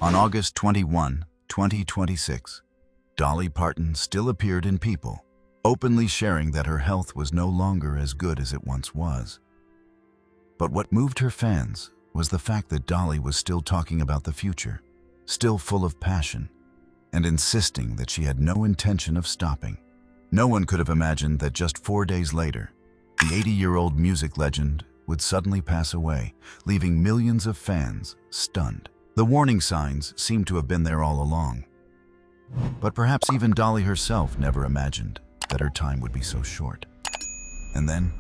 On August 21, 2026, Dolly Parton still appeared in People, openly sharing that her health was no longer as good as it once was. But what moved her fans was the fact that Dolly was still talking about the future, still full of passion, and insisting that she had no intention of stopping. No one could have imagined that just 4 days later, the 80-year-old music legend would suddenly pass away, leaving millions of fans stunned. The warning signs seemed to have been there all along. But perhaps even Dolly herself never imagined that her time would be so short. And then,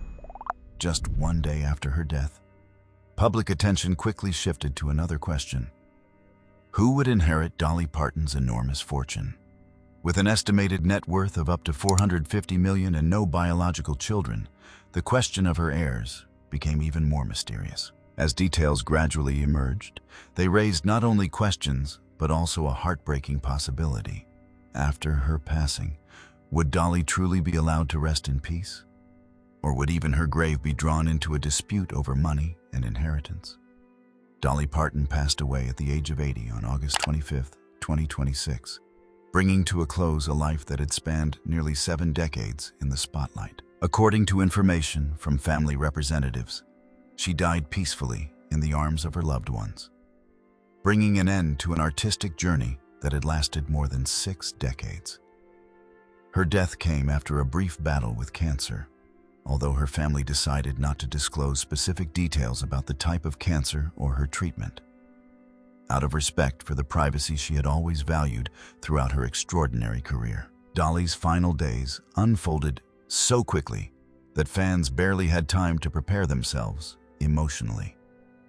just 1 day after her death, public attention quickly shifted to another question. Who would inherit Dolly Parton's enormous fortune? With an estimated net worth of up to $450 million and no biological children, the question of her heirs became even more mysterious. As details gradually emerged, they raised not only questions, but also a heartbreaking possibility. After her passing, would Dolly truly be allowed to rest in peace? Or would even her grave be drawn into a dispute over money and inheritance? Dolly Parton passed away at the age of 80 on August 25, 2026, bringing to a close a life that had spanned nearly 7 decades in the spotlight. According to information from family representatives, she died peacefully in the arms of her loved ones, bringing an end to an artistic journey that had lasted more than 6 decades. Her death came after a brief battle with cancer, although her family decided not to disclose specific details about the type of cancer or her treatment, out of respect for the privacy she had always valued throughout her extraordinary career. Dolly's final days unfolded so quickly that fans barely had time to prepare themselves emotionally.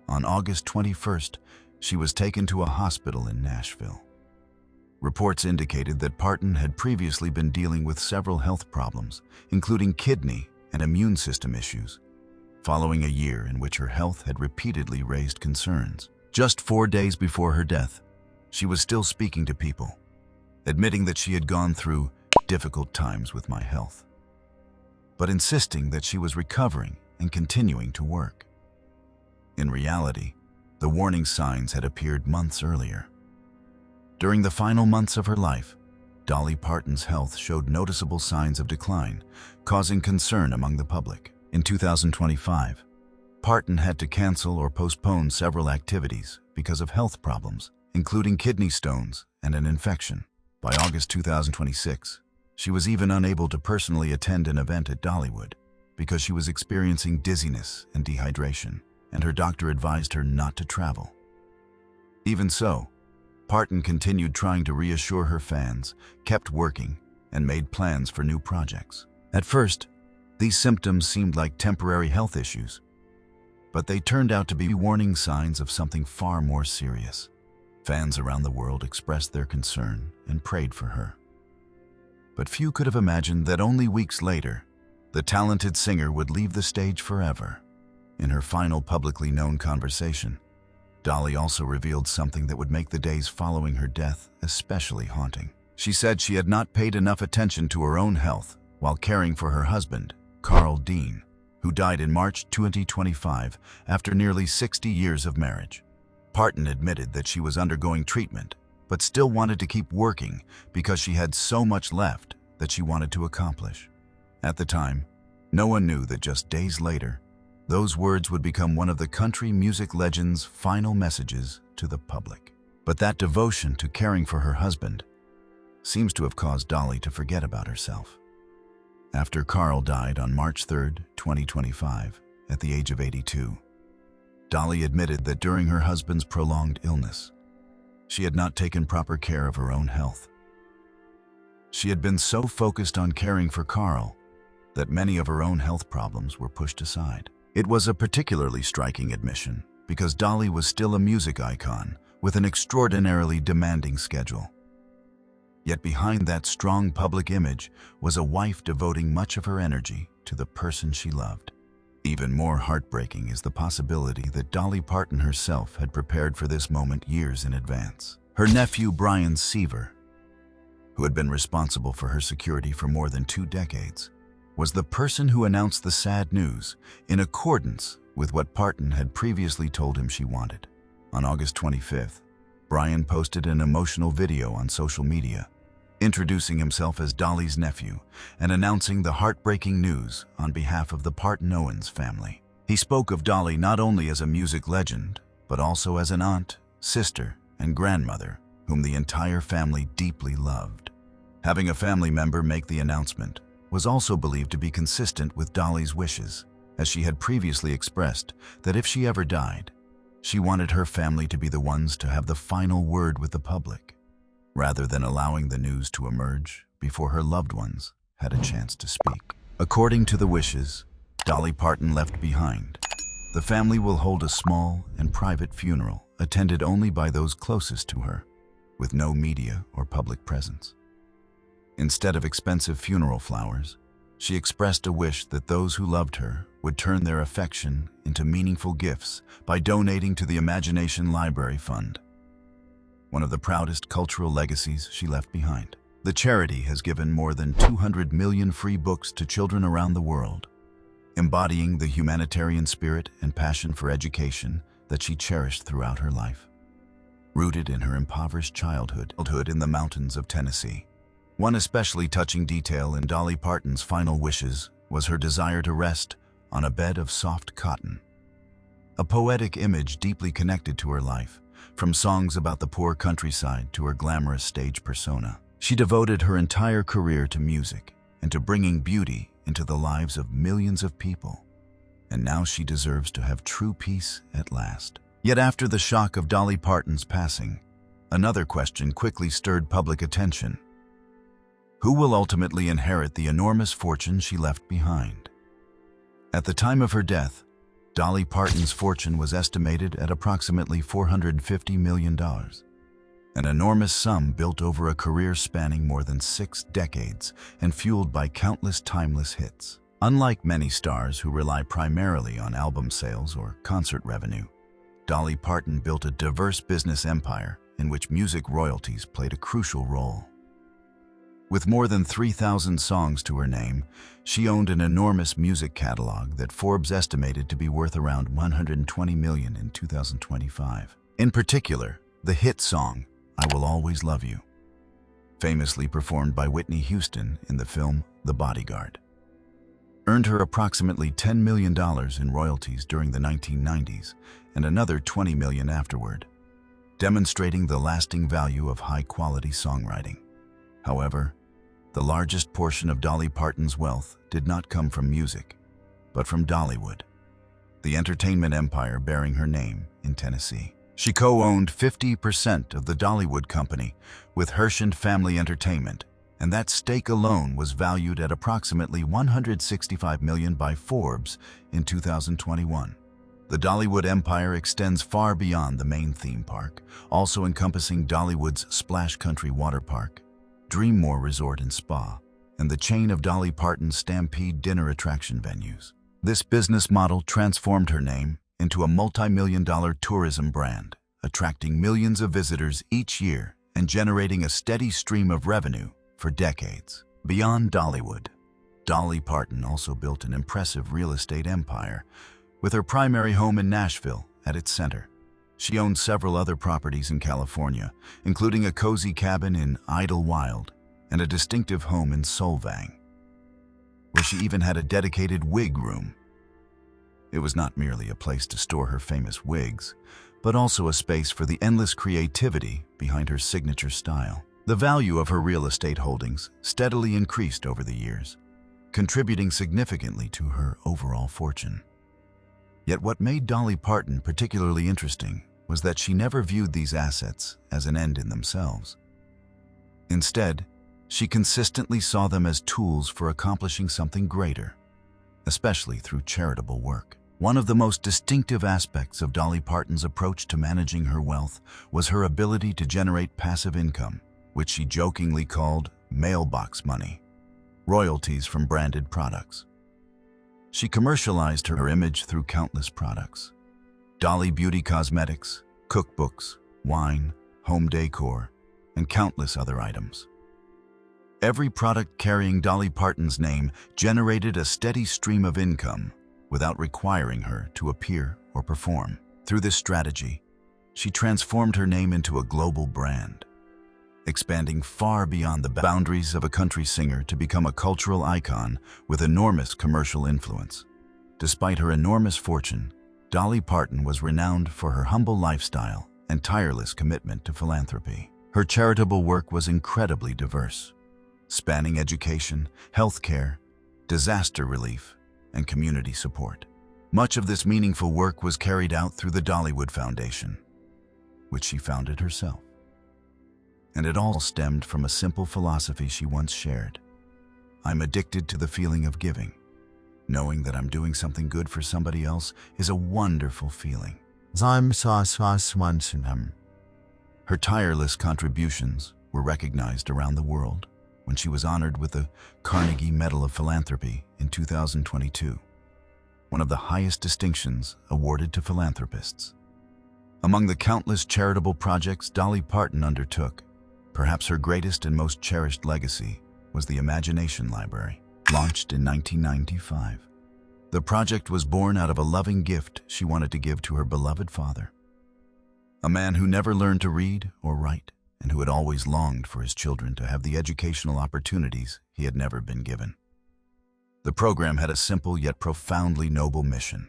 On August 21st, she was taken to a hospital in Nashville. Reports indicated that Parton had previously been dealing with several health problems, including kidney and immune system issues, following a year in which her health had repeatedly raised concerns. Just 4 days before her death, she was still speaking to People, admitting that she had gone through difficult times with my health, but insisting that she was recovering and continuing to work. In reality, the warning signs had appeared months earlier. During the final months of her life, Dolly Parton's health showed noticeable signs of decline, causing concern among the public. In 2025, Parton had to cancel or postpone several activities because of health problems, including kidney stones and an infection. By August 2026, she was even unable to personally attend an event at Dollywood because she was experiencing dizziness and dehydration, and her doctor advised her not to travel. Even so, Parton continued trying to reassure her fans, kept working, and made plans for new projects. At first, these symptoms seemed like temporary health issues, but they turned out to be warning signs of something far more serious. Fans around the world expressed their concern and prayed for her. But few could have imagined that only weeks later, the talented singer would leave the stage forever. In her final publicly known conversation, Dolly also revealed something that would make the days following her death especially haunting. She said she had not paid enough attention to her own health while caring for her husband, Carl Dean, who died in March 2025 after nearly 60 years of marriage. Parton admitted that she was undergoing treatment, but still wanted to keep working because she had so much left that she wanted to accomplish. At the time, no one knew that just days later, those words would become one of the country music legend's final messages to the public. But that devotion to caring for her husband seems to have caused Dolly to forget about herself. After Carl died on March 3, 2025, at the age of 82, Dolly admitted that during her husband's prolonged illness, she had not taken proper care of her own health. She had been so focused on caring for Carl that many of her own health problems were pushed aside. It was a particularly striking admission because Dolly was still a music icon with an extraordinarily demanding schedule. Yet behind that strong public image was a wife devoting much of her energy to the person she loved. Even more heartbreaking is the possibility that Dolly Parton herself had prepared for this moment years in advance. Her nephew Brian Seaver, who had been responsible for her security for more than 2 decades, was the person who announced the sad news in accordance with what Parton had previously told him she wanted. On August 25th, Brian posted an emotional video on social media, introducing himself as Dolly's nephew and announcing the heartbreaking news on behalf of the Parton-Owens family. He spoke of Dolly not only as a music legend, but also as an aunt, sister, and grandmother whom the entire family deeply loved. Having a family member make the announcement was also believed to be consistent with Dolly's wishes, as she had previously expressed that if she ever died, she wanted her family to be the ones to have the final word with the public, rather than allowing the news to emerge before her loved ones had a chance to speak. According to the wishes Dolly Parton left behind, the family will hold a small and private funeral attended only by those closest to her, with no media or public presence. Instead of expensive funeral flowers, she expressed a wish that those who loved her would turn their affection into meaningful gifts by donating to the Imagination Library Fund, one of the proudest cultural legacies she left behind. The charity has given more than 200 million free books to children around the world, embodying the humanitarian spirit and passion for education that she cherished throughout her life. Rooted in her impoverished childhood in the mountains of Tennessee, one especially touching detail in Dolly Parton's final wishes was her desire to rest on a bed of soft cotton. A poetic image deeply connected to her life, from songs about the poor countryside to her glamorous stage persona. She devoted her entire career to music and to bringing beauty into the lives of millions of people. And now she deserves to have true peace at last. Yet after the shock of Dolly Parton's passing, another question quickly stirred public attention. Who will ultimately inherit the enormous fortune she left behind? At the time of her death, Dolly Parton's fortune was estimated at approximately $450 million, an enormous sum built over a career spanning more than 6 decades and fueled by countless timeless hits. Unlike many stars who rely primarily on album sales or concert revenue, Dolly Parton built a diverse business empire in which music royalties played a crucial role. With more than 3,000 songs to her name, she owned an enormous music catalog that Forbes estimated to be worth around $120 million in 2025. In particular, the hit song, "I Will Always Love You," famously performed by Whitney Houston in the film The Bodyguard, earned her approximately $10 million in royalties during the 1990s and another $20 million afterward, demonstrating the lasting value of high-quality songwriting. However, the largest portion of Dolly Parton's wealth did not come from music, but from Dollywood, the entertainment empire bearing her name in Tennessee. She co-owned 50% of the Dollywood company with Hershend Family Entertainment, and that stake alone was valued at approximately $165 million by Forbes in 2021. The Dollywood empire extends far beyond the main theme park, also encompassing Dollywood's Splash Country Water Park, Dreammore Resort and Spa, and the chain of Dolly Parton's Stampede dinner attraction venues. This business model transformed her name into a multi-million-dollar tourism brand, attracting millions of visitors each year and generating a steady stream of revenue for decades. Beyond Dollywood, Dolly Parton also built an impressive real estate empire, with her primary home in Nashville at its center. She owned several other properties in California, including a cozy cabin in Idlewild and a distinctive home in Solvang, where she even had a dedicated wig room. It was not merely a place to store her famous wigs, but also a space for the endless creativity behind her signature style. The value of her real estate holdings steadily increased over the years, contributing significantly to her overall fortune. Yet what made Dolly Parton particularly interesting was that she never viewed these assets as an end in themselves. Instead, she consistently saw them as tools for accomplishing something greater, especially through charitable work. One of the most distinctive aspects of Dolly Parton's approach to managing her wealth was her ability to generate passive income, which she jokingly called mailbox money, royalties from branded products. She commercialized her image through countless products: Dolly Beauty Cosmetics, cookbooks, wine, home decor, and countless other items. Every product carrying Dolly Parton's name generated a steady stream of income without requiring her to appear or perform. Through this strategy, she transformed her name into a global brand, expanding far beyond the boundaries of a country singer to become a cultural icon with enormous commercial influence. Despite her enormous fortune, Dolly Parton was renowned for her humble lifestyle and tireless commitment to philanthropy. Her charitable work was incredibly diverse, spanning education, healthcare, disaster relief, and community support. Much of this meaningful work was carried out through the Dollywood Foundation, which she founded herself. And it all stemmed from a simple philosophy she once shared. "I'm addicted to the feeling of giving. Knowing that I'm doing something good for somebody else is a wonderful feeling." Her tireless contributions were recognized around the world when she was honored with the Carnegie Medal of Philanthropy in 2022, one of the highest distinctions awarded to philanthropists. Among the countless charitable projects Dolly Parton undertook, perhaps her greatest and most cherished legacy was the Imagination Library, launched in 1995. The project was born out of a loving gift she wanted to give to her beloved father, a man who never learned to read or write and who had always longed for his children to have the educational opportunities he had never been given. The program had a simple yet profoundly noble mission: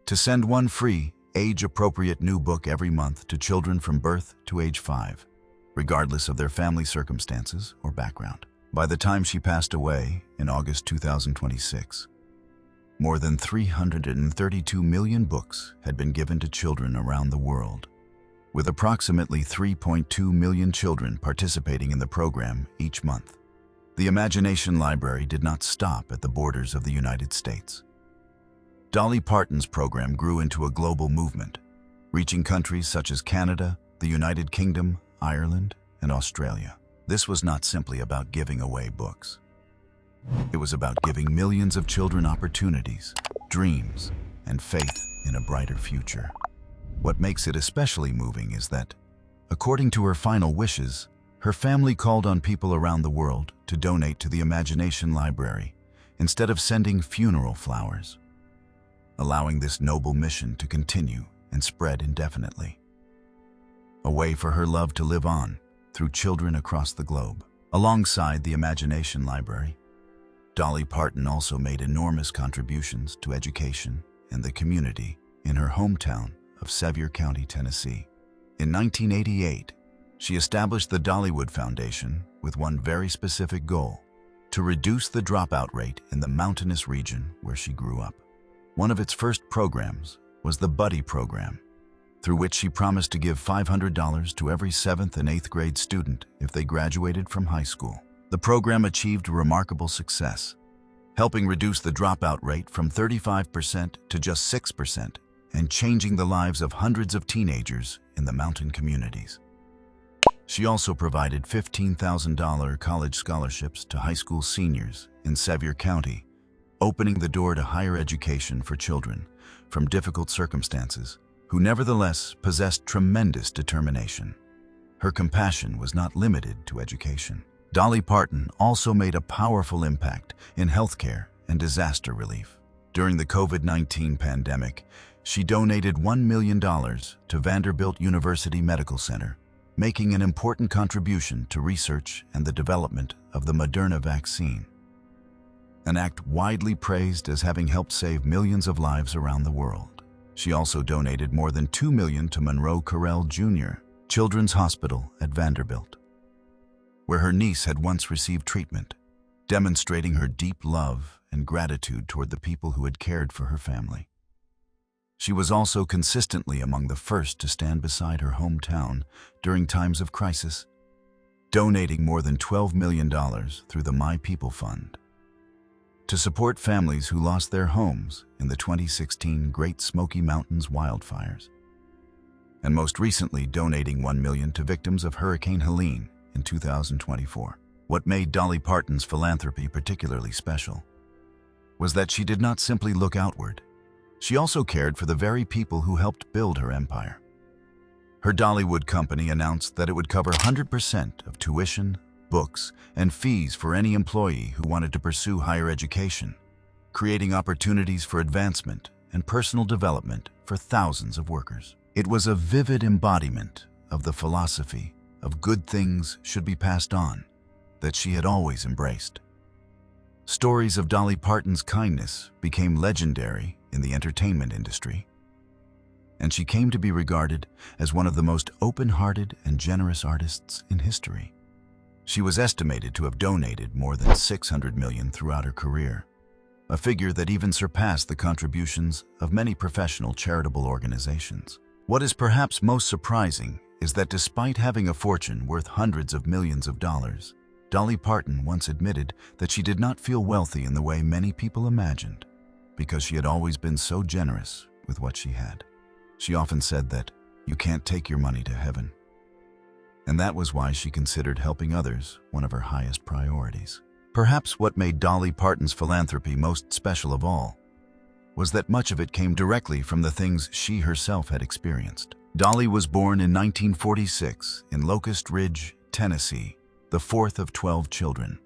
to send one free, age-appropriate new book every month to children from birth to age 5, regardless of their family circumstances or background. By the time she passed away in August 2026, more than 332 million books had been given to children around the world, with approximately 3.2 million children participating in the program each month. The Imagination Library did not stop at the borders of the United States. Dolly Parton's program grew into a global movement, reaching countries such as Canada, the United Kingdom, Ireland, and Australia. This was not simply about giving away books. It was about giving millions of children opportunities, dreams, and faith in a brighter future. What makes it especially moving is that, according to her final wishes, her family called on people around the world to donate to the Imagination Library instead of sending funeral flowers, allowing this noble mission to continue and spread indefinitely. A way for her love to live on through children across the globe. Alongside the Imagination Library, Dolly Parton also made enormous contributions to education and the community in her hometown of Sevier County, Tennessee. In 1988, she established the Dollywood Foundation with one very specific goal: to reduce the dropout rate in the mountainous region where she grew up. One of its first programs was the Buddy Program, through which she promised to give $500 to every 7th and 8th grade student if they graduated from high school. The program achieved remarkable success, helping reduce the dropout rate from 35% to just 6% and changing the lives of hundreds of teenagers in the mountain communities. She also provided $15,000 college scholarships to high school seniors in Sevier County, opening the door to higher education for children from difficult circumstances who nevertheless possessed tremendous determination. Her compassion was not limited to education. Dolly Parton also made a powerful impact in healthcare and disaster relief. During the COVID-19 pandemic, she donated $1 million to Vanderbilt University Medical Center, making an important contribution to research and the development of the Moderna vaccine, an act widely praised as having helped save millions of lives around the world. She also donated more than $2 million to Monroe Carell Jr. Children's Hospital at Vanderbilt, where her niece had once received treatment, demonstrating her deep love and gratitude toward the people who had cared for her family. She was also consistently among the first to stand beside her hometown during times of crisis, donating more than $12 million through the My People Fund to support families who lost their homes in the 2016 Great Smoky Mountains wildfires, and most recently donating $1 million to victims of Hurricane Helene in 2024. What made Dolly Parton's philanthropy particularly special was that she did not simply look outward. She also cared for the very people who helped build her empire. Her Dollywood company announced that it would cover 100% of tuition, books, and fees for any employee who wanted to pursue higher education, creating opportunities for advancement and personal development for thousands of workers. It was a vivid embodiment of the philosophy of good things should be passed on that she had always embraced. Stories of Dolly Parton's kindness became legendary in the entertainment industry, and she came to be regarded as one of the most open-hearted and generous artists in history. She was estimated to have donated more than $600 million throughout her career, a figure that even surpassed the contributions of many professional charitable organizations. What is perhaps most surprising is that despite having a fortune worth hundreds of millions of dollars, Dolly Parton once admitted that she did not feel wealthy in the way many people imagined, because she had always been so generous with what she had. She often said that you can't take your money to heaven, and that was why she considered helping others one of her highest priorities. Perhaps what made Dolly Parton's philanthropy most special of all was that much of it came directly from the things she herself had experienced. Dolly was born in 1946 in Locust Ridge, Tennessee, the fourth of 12 children.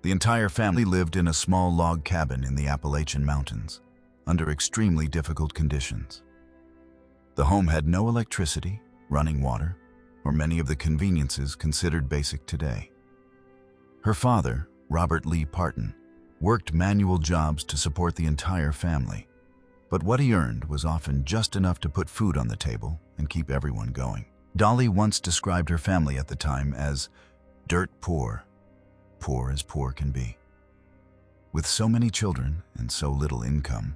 The entire family lived in a small log cabin in the Appalachian Mountains, under extremely difficult conditions. The home had no electricity, running water, or many of the conveniences considered basic today. Her father, Robert Lee Parton, worked manual jobs to support the entire family, but what he earned was often just enough to put food on the table and keep everyone going. Dolly once described her family at the time as dirt poor, poor as poor can be. With so many children and so little income,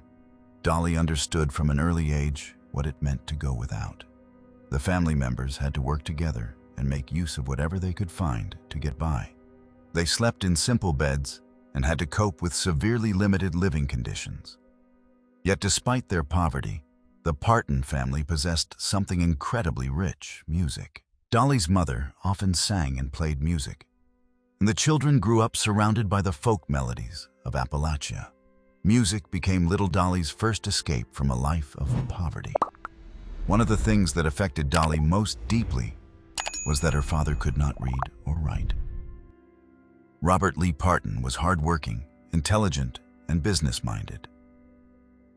Dolly understood from an early age what it meant to go without. The family members had to work together and make use of whatever they could find to get by. They slept in simple beds and had to cope with severely limited living conditions. Yet despite their poverty, the Parton family possessed something incredibly rich: music. Dolly's mother often sang and played music, and the children grew up surrounded by the folk melodies of Appalachia. Music became little Dolly's first escape from a life of poverty. One of the things that affected Dolly most deeply was that her father could not read or write. Robert Lee Parton was hardworking, intelligent, and business-minded,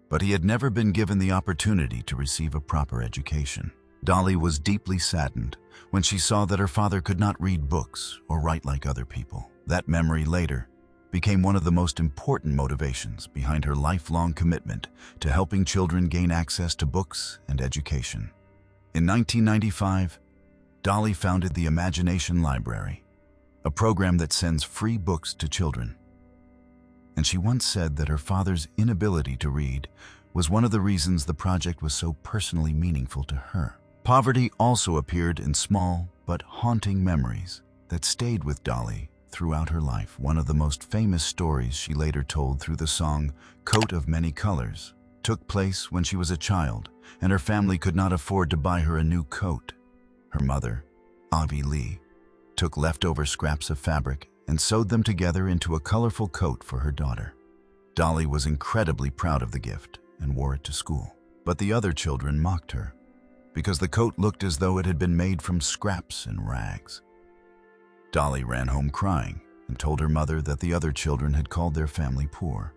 but he had never been given the opportunity to receive a proper education. Dolly was deeply saddened when she saw that her father could not read books or write like other people. That memory later became one of the most important motivations behind her lifelong commitment to helping children gain access to books and education. In 1995, Dolly founded the Imagination Library, a program that sends free books to children. And she once said that her father's inability to read was one of the reasons the project was so personally meaningful to her. Poverty also appeared in small but haunting memories that stayed with Dolly throughout her life. One of the most famous stories she later told through the song "Coat of Many Colors" took place when she was a child and her family could not afford to buy her a new coat. Her mother, Avi Lee, took leftover scraps of fabric and sewed them together into a colorful coat for her daughter. Dolly was incredibly proud of the gift and wore it to school. But the other children mocked her because the coat looked as though it had been made from scraps and rags. Dolly ran home crying and told her mother that the other children had called their family poor.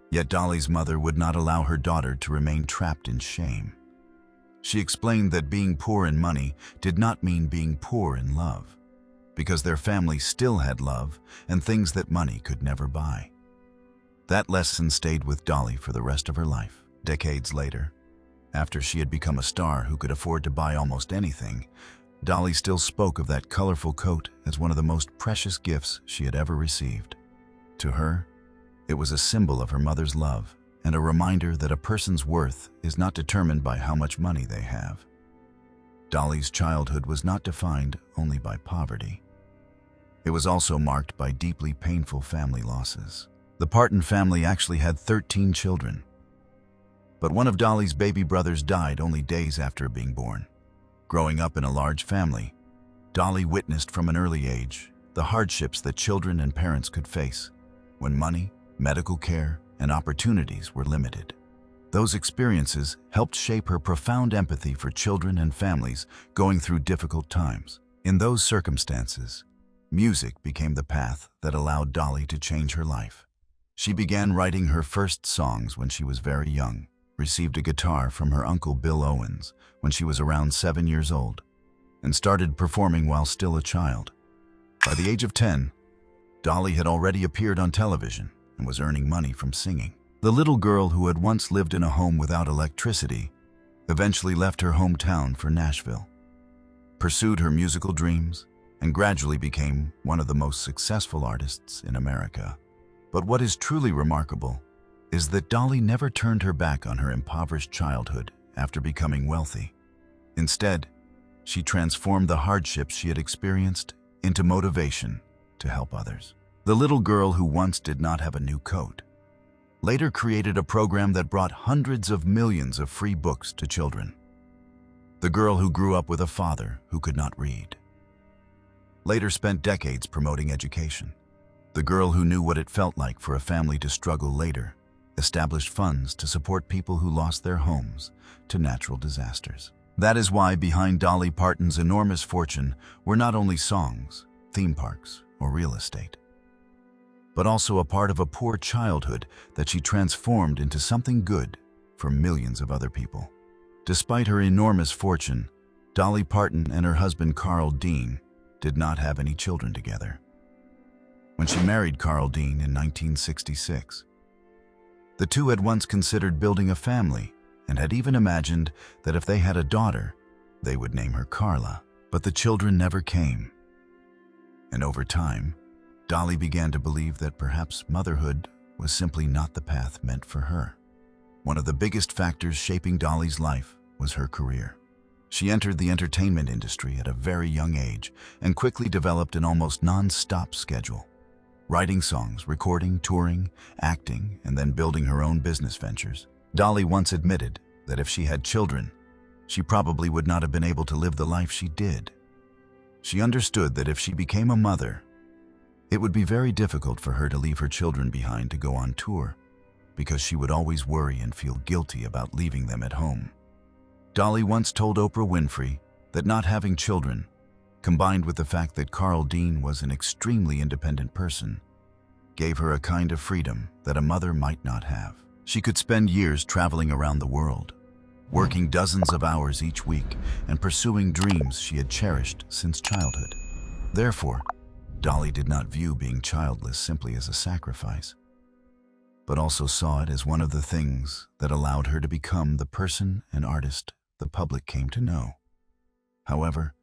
Yet Dolly's mother would not allow her daughter to remain trapped in shame. She explained that being poor in money did not mean being poor in love, because their family still had love and things that money could never buy. That lesson stayed with Dolly for the rest of her life. Decades later, after she had become a star who could afford to buy almost anything, Dolly still spoke of that colorful coat as one of the most precious gifts she had ever received. To her, it was a symbol of her mother's love and a reminder that a person's worth is not determined by how much money they have. Dolly's childhood was not defined only by poverty. It was also marked by deeply painful family losses. The Parton family actually had 13 children, but one of Dolly's baby brothers died only days after being born. Growing up in a large family, Dolly witnessed from an early age the hardships that children and parents could face when money, medical care, and opportunities were limited. Those experiences helped shape her profound empathy for children and families going through difficult times. In those circumstances, music became the path that allowed Dolly to change her life. She began writing her first songs when she was very young, received a guitar from her uncle Bill Owens when she was around 7 years old and started performing while still a child. By the age of 10, Dolly had already appeared on television and was earning money from singing. The little girl who had once lived in a home without electricity eventually left her hometown for Nashville, pursued her musical dreams, and gradually became one of the most successful artists in America. But what is truly remarkable is that Dolly never turned her back on her impoverished childhood after becoming wealthy. Instead, she transformed the hardships she had experienced into motivation to help others. The little girl who once did not have a new coat later created a program that brought hundreds of millions of free books to children. The girl who grew up with a father who could not read later spent decades promoting education. The girl who knew what it felt like for a family to struggle later established funds to support people who lost their homes to natural disasters. That is why behind Dolly Parton's enormous fortune were not only songs, theme parks, or real estate, but also a part of a poor childhood that she transformed into something good for millions of other people. Despite her enormous fortune, Dolly Parton and her husband Carl Dean did not have any children together. When she married Carl Dean in 1966, the two had once considered building a family and had even imagined that if they had a daughter, they would name her Carla. But the children never came. And over time, Dolly began to believe that perhaps motherhood was simply not the path meant for her. One of the biggest factors shaping Dolly's life was her career. She entered the entertainment industry at a very young age and quickly developed an almost non-stop schedule. Writing songs, recording, touring, acting, and then building her own business ventures. Dolly once admitted that if she had children, she probably would not have been able to live the life she did. She understood that if she became a mother, it would be very difficult for her to leave her children behind to go on tour, because she would always worry and feel guilty about leaving them at home. Dolly once told Oprah Winfrey that not having children, combined with the fact that Carl Dean was an extremely independent person, gave her a kind of freedom that a mother might not have. She could spend years traveling around the world, working dozens of hours each week and pursuing dreams she had cherished since childhood. Therefore, Dolly did not view being childless simply as a sacrifice, but also saw it as one of the things that allowed her to become the person and artist the public came to know. However,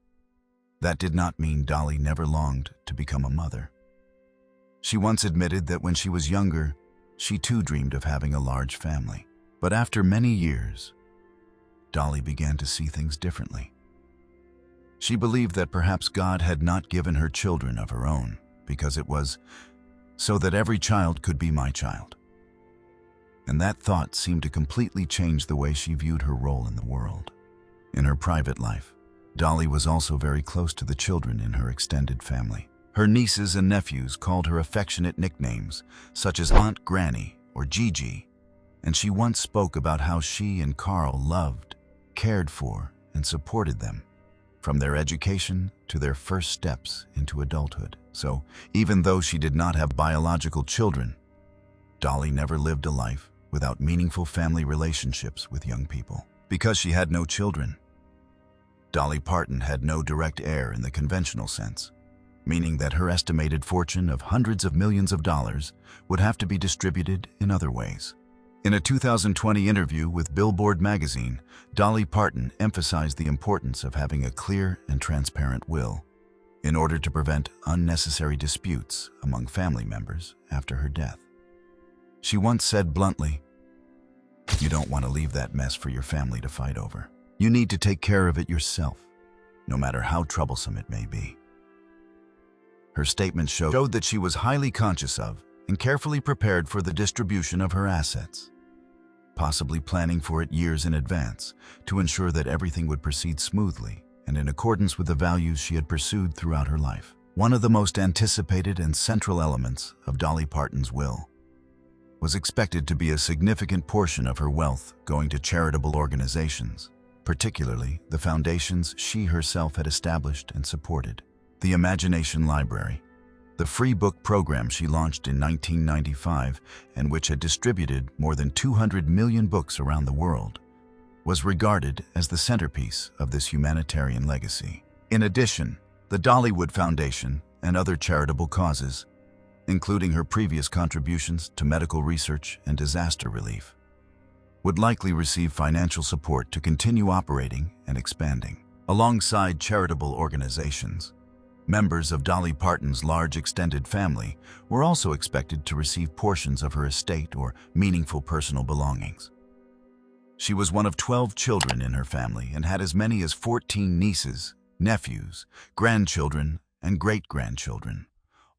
that did not mean Dolly never longed to become a mother. She once admitted that when she was younger, she too dreamed of having a large family. But after many years, Dolly began to see things differently. She believed that perhaps God had not given her children of her own because it was so that every child could be my child. And that thought seemed to completely change the way she viewed her role in the world. In her private life, Dolly was also very close to the children in her extended family. Her nieces and nephews called her affectionate nicknames, such as Aunt Granny or Gigi, and she once spoke about how she and Carl loved, cared for, and supported them, from their education to their first steps into adulthood. So, even though she did not have biological children, Dolly never lived a life without meaningful family relationships with young people. Because she had no children, Dolly Parton had no direct heir in the conventional sense, meaning that her estimated fortune of hundreds of millions of dollars would have to be distributed in other ways. In a 2020 interview with Billboard magazine, Dolly Parton emphasized the importance of having a clear and transparent will in order to prevent unnecessary disputes among family members after her death. She once said bluntly, "You don't want to leave that mess for your family to fight over. You need to take care of it yourself, no matter how troublesome it may be." Her statement showed that she was highly conscious of and carefully prepared for the distribution of her assets, possibly planning for it years in advance to ensure that everything would proceed smoothly and in accordance with the values she had pursued throughout her life. One of the most anticipated and central elements of Dolly Parton's will was expected to be a significant portion of her wealth going to charitable organizations, particularly the foundations she herself had established and supported. The Imagination Library, The free book program she launched in 1995, and which had distributed more than 200 million books around the world, was regarded as the centerpiece of this humanitarian legacy. In addition, the Dollywood Foundation and other charitable causes, including her previous contributions to medical research and disaster relief, would likely receive financial support to continue operating and expanding. Alongside charitable organizations, members of Dolly Parton's large extended family were also expected to receive portions of her estate or meaningful personal belongings. She was one of 12 children in her family and had as many as 14 nieces, nephews, grandchildren, and great-grandchildren,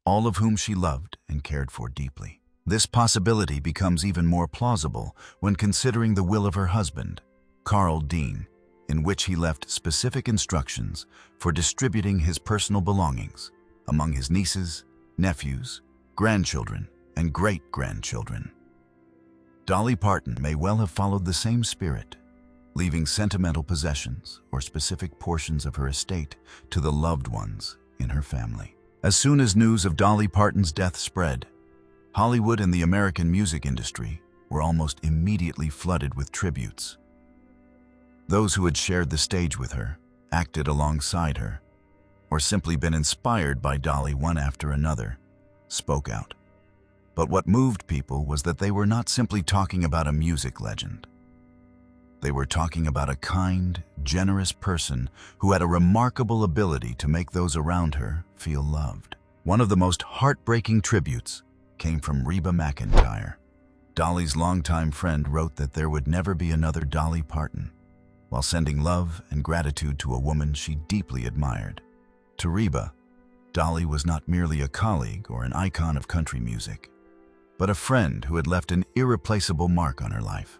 all of whom she loved and cared for deeply. This possibility becomes even more plausible when considering the will of her husband, Carl Dean, in which he left specific instructions for distributing his personal belongings among his nieces, nephews, grandchildren, and great-grandchildren. Dolly Parton may well have followed the same spirit, leaving sentimental possessions or specific portions of her estate to the loved ones in her family. As soon as news of Dolly Parton's death spread, Hollywood and the American music industry were almost immediately flooded with tributes. Those who had shared the stage with her, acted alongside her, or simply been inspired by Dolly one after another, spoke out. But what moved people was that they were not simply talking about a music legend. They were talking about a kind, generous person who had a remarkable ability to make those around her feel loved. One of the most heartbreaking tributes came from Reba McEntire. Dolly's longtime friend wrote that there would never be another Dolly Parton, while sending love and gratitude to a woman she deeply admired. To Reba, Dolly was not merely a colleague or an icon of country music, but a friend who had left an irreplaceable mark on her life.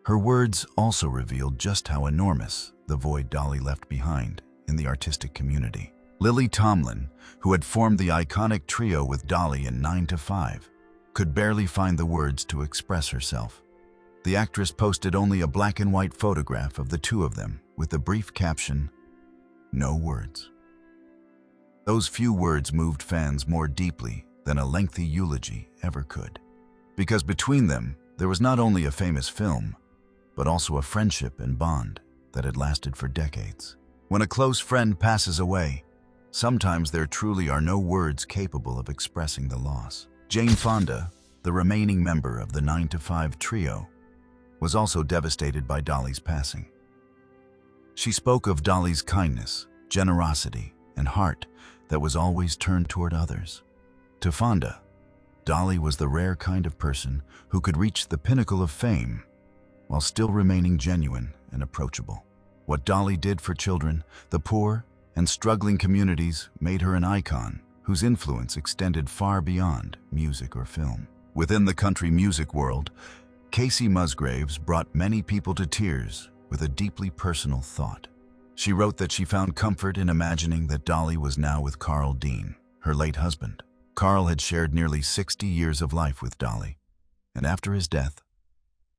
Her words also revealed just how enormous the void Dolly left behind in the artistic community. Lily Tomlin, who had formed the iconic trio with Dolly in 9 to 5, could barely find the words to express herself. The actress posted only a black and white photograph of the two of them with the brief caption, "No words." Those few words moved fans more deeply than a lengthy eulogy ever could, because between them there was not only a famous film, but also a friendship and bond that had lasted for decades. When a close friend passes away, sometimes there truly are no words capable of expressing the loss. Jane Fonda, the remaining member of the 9 to 5 trio, was also devastated by Dolly's passing. She spoke of Dolly's kindness, generosity, and heart that was always turned toward others. To Fonda, Dolly was the rare kind of person who could reach the pinnacle of fame while still remaining genuine and approachable. What Dolly did for children, the poor, and struggling communities made her an icon whose influence extended far beyond music or film. Within the country music world, Casey Musgraves brought many people to tears with a deeply personal thought. She wrote that she found comfort in imagining that Dolly was now with Carl Dean, her late husband. Carl had shared nearly 60 years of life with Dolly, and after his death,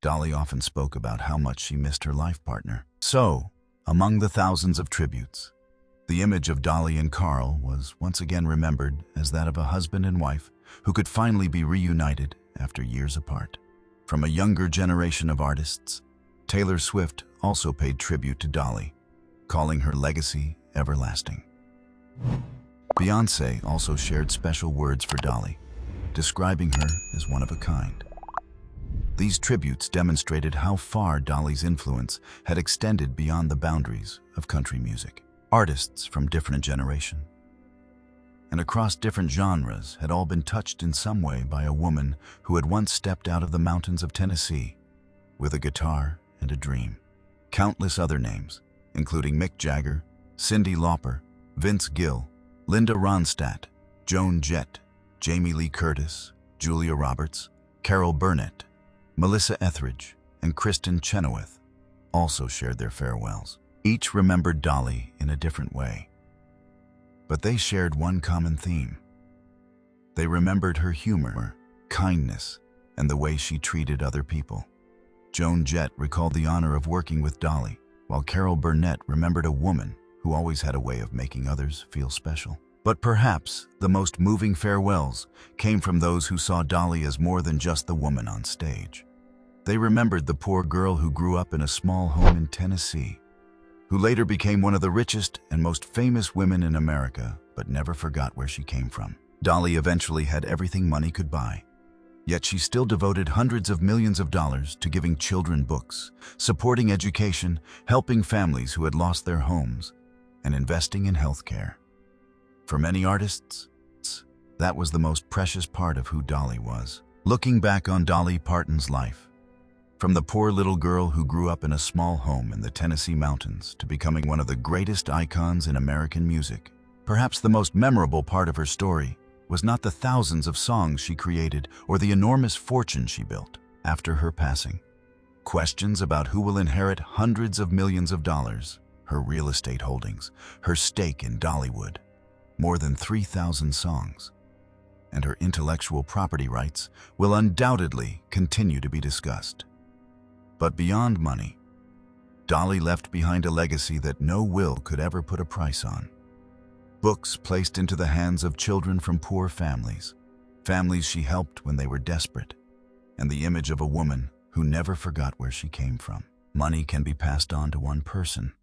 Dolly often spoke about how much she missed her life partner. So, among the thousands of tributes, the image of Dolly and Carl was once again remembered as that of a husband and wife who could finally be reunited after years apart. From a younger generation of artists, Taylor Swift also paid tribute to Dolly, calling her legacy everlasting. Beyoncé also shared special words for Dolly, describing her as one of a kind. These tributes demonstrated how far Dolly's influence had extended beyond the boundaries of country music. Artists from different generations and across different genres had all been touched in some way by a woman who had once stepped out of the mountains of Tennessee with a guitar and a dream. Countless other names, including Mick Jagger, Cyndi Lauper, Vince Gill, Linda Ronstadt, Joan Jett, Jamie Lee Curtis, Julia Roberts, Carol Burnett, Melissa Etheridge, and Kristen Chenoweth also shared their farewells. Each remembered Dolly in a different way, but they shared one common theme. They remembered her humor, kindness, and the way she treated other people. Joan Jett recalled the honor of working with Dolly, while Carol Burnett remembered a woman who always had a way of making others feel special. But perhaps the most moving farewells came from those who saw Dolly as more than just the woman on stage. They remembered the poor girl who grew up in a small home in Tennessee, who later became one of the richest and most famous women in America, but never forgot where she came from. Dolly eventually had everything money could buy, yet she still devoted hundreds of millions of dollars to giving children books, supporting education, helping families who had lost their homes, and investing in healthcare. For many artists, that was the most precious part of who Dolly was. Looking back on Dolly Parton's life, from the poor little girl who grew up in a small home in the Tennessee mountains to becoming one of the greatest icons in American music, perhaps the most memorable part of her story was not the thousands of songs she created or the enormous fortune she built after her passing. Questions about who will inherit hundreds of millions of dollars, her real estate holdings, her stake in Dollywood, more than 3,000 songs, and her intellectual property rights will undoubtedly continue to be discussed. But beyond money, Dolly left behind a legacy that no will could ever put a price on. Books placed into the hands of children from poor families, families she helped when they were desperate, and the image of a woman who never forgot where she came from. Money can be passed on to one person,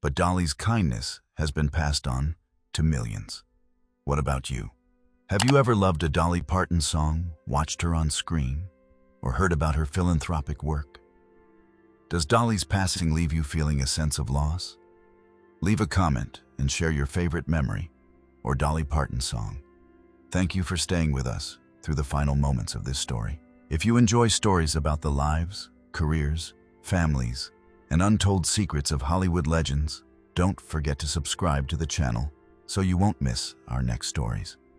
but Dolly's kindness has been passed on to millions. What about you? Have you ever loved a Dolly Parton song, watched her on screen, or heard about her philanthropic work? Does Dolly's passing leave you feeling a sense of loss? Leave a comment and share your favorite memory or Dolly Parton song. Thank you for staying with us through the final moments of this story. If you enjoy stories about the lives, careers, families, and untold secrets of Hollywood legends, don't forget to subscribe to the channel so you won't miss our next stories.